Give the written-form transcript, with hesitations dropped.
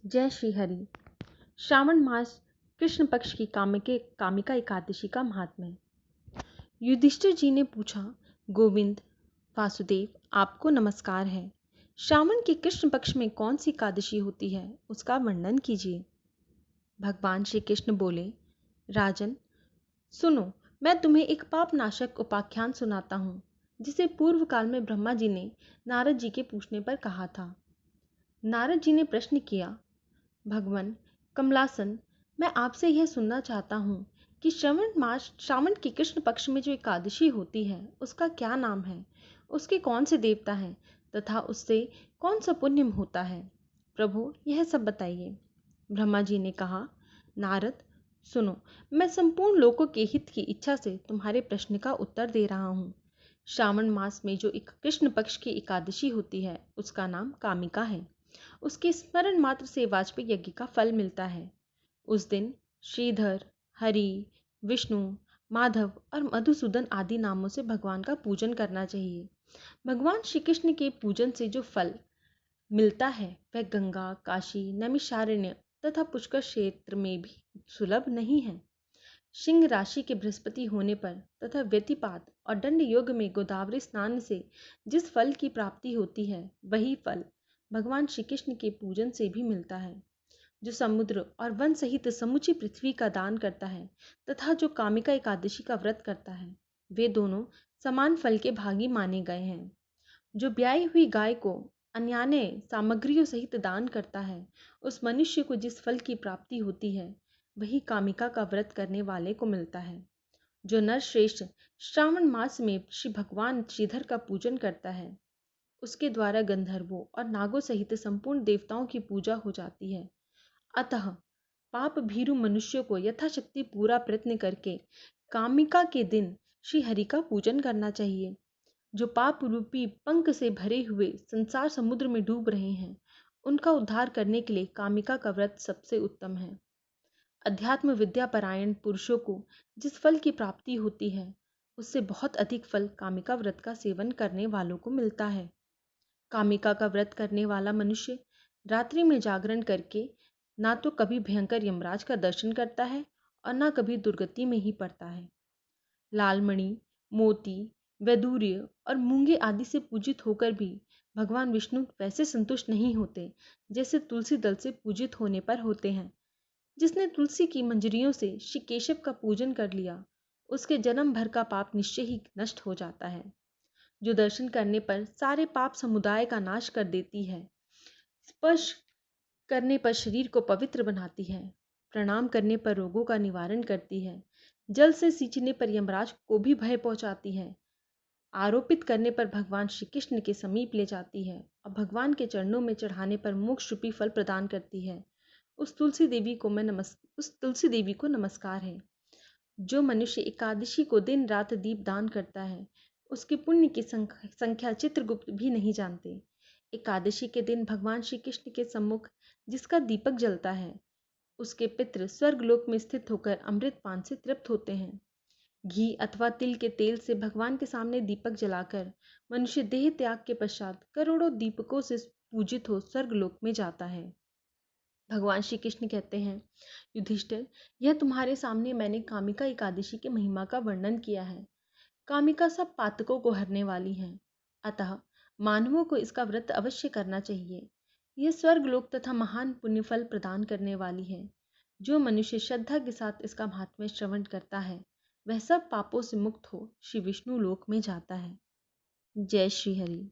जय श्री हरि। श्रावण मास कृष्ण पक्ष की कामिका एकादशी का महात्म्य। युधिष्ठिर जी ने पूछा, गोविंद वासुदेव, आपको नमस्कार है। श्रावण के कृष्ण पक्ष में कौन सी एकादशी होती है, उसका वर्णन कीजिए। भगवान श्री कृष्ण बोले, राजन सुनो, मैं तुम्हें एक पाप नाशक उपाख्यान सुनाता हूँ, जिसे पूर्व काल में ब्रह्मा जी ने नारद जी के पूछने पर कहा था। नारद जी ने प्रश्न किया, भगवान कमलासन, मैं आपसे यह सुनना चाहता हूँ कि श्रावण के कृष्ण पक्ष में जो एकादशी होती है उसका क्या नाम है, उसके कौन से देवता हैं तथा उससे कौन सा पुण्य होता है। प्रभु, यह सब बताइए। ब्रह्मा जी ने कहा, नारद सुनो, मैं संपूर्ण लोकों के हित की इच्छा से तुम्हारे प्रश्न का उत्तर दे रहा हूँ। श्रावण मास में जो एक कृष्ण पक्ष की एकादशी होती है उसका नाम कामिका है। उसके स्मरण मात्र से वाजपेयी यज्ञ का फल मिलता है। उस दिन श्रीधर, हरि, विष्णु, माधव और मधुसूदन आदि नामों से भगवान का पूजन करना चाहिए। भगवान श्री कृष्ण के पूजन से जो फल मिलता है वह गंगा, काशी, नैमिषारण्य तथा पुष्कर क्षेत्र में भी सुलभ नहीं है। सिंह राशि के बृहस्पति होने पर तथा व्यतिपात और दंड योग में गोदावरी स्नान से जिस फल की प्राप्ति होती है वही फल भगवान श्री कृष्ण के पूजन से भी मिलता है। जो समुद्र और वन सहित समूची पृथ्वी का दान करता है तथा जो कामिका एकादशी का व्रत करता है, वे दोनों समान फल के भागी माने गए हैं। जो ब्याई हुई गाय को अन्यान्य सामग्रियों सहित दान करता है, उस मनुष्य को जिस फल की प्राप्ति होती है वही कामिका का व्रत करने वाले को मिलता है। जो नर श्रेष्ठ श्रावण मास में श्री भगवान श्रीधर का पूजन करता है, उसके द्वारा गंधर्वों और नागों सहित संपूर्ण देवताओं की पूजा हो जाती है। अतः पाप भीरु मनुष्यों को यथाशक्ति पूरा प्रयत्न करके कामिका के दिन श्री हरि का पूजन करना चाहिए। जो पाप रूपी पंख से भरे हुए संसार समुद्र में डूब रहे हैं, उनका उद्धार करने के लिए कामिका का व्रत सबसे उत्तम है। अध्यात्म विद्या परायण पुरुषों को जिस फल की प्राप्ति होती है उससे बहुत अधिक फल कामिका व्रत का सेवन करने वालों को मिलता है। कामिका का व्रत करने वाला मनुष्य रात्रि में जागरण करके ना तो कभी भयंकर यमराज का दर्शन करता है और ना कभी दुर्गति में ही पड़ता है। लालमणि, मोती, वैदूर्य और मूंगे आदि से पूजित होकर भी भगवान विष्णु वैसे संतुष्ट नहीं होते जैसे तुलसी दल से पूजित होने पर होते हैं। जिसने तुलसी की मंजरियों से श्री केशव का पूजन कर लिया, उसके जन्म भर का पाप निश्चय ही नष्ट हो जाता है। जो दर्शन करने पर सारे पाप समुदाय का नाश कर देती है, स्पर्श करने पर शरीर को पवित्र बनाती है, प्रणाम करने पर रोगों का निवारण करती है, जल से सींचने पर यमराज को भी भय पहुंचाती है, आरोपित करने पर भगवान श्री कृष्ण के समीप ले जाती है और भगवान के चरणों में चढ़ाने पर मोक्ष रूपी फल प्रदान करती है, उस तुलसी देवी को नमस्कार है। जो मनुष्य एकादशी को दिन रात दीप दान करता है, उसके पुण्य की संख्या चित्रगुप्त भी नहीं जानते। एकादशी के दिन भगवान श्री कृष्ण के सम्मुख जिसका दीपक जलता है, उसके पितृ स्वर्गलोक में स्थित होकर अमृत पान से तृप्त होते हैं। घी अथवा तिल के तेल से भगवान के सामने दीपक जलाकर मनुष्य देह त्याग के पश्चात करोड़ों दीपकों से पूजित हो स्वर्गलोक में जाता है। भगवान श्री कृष्ण कहते हैं, युधिष्ठिर, यह तुम्हारे सामने मैंने कामिका एकादशी की महिमा का वर्णन किया है। कामिका सब पातकों को हरने वाली है, अतः मानवों को इसका व्रत अवश्य करना चाहिए। यह स्वर्गलोक तथा महान पुण्यफल प्रदान करने वाली है। जो मनुष्य श्रद्धा के साथ इसका महात्म्य श्रवण करता है, वह सब पापों से मुक्त हो श्री विष्णु लोक में जाता है। जय श्री हरि।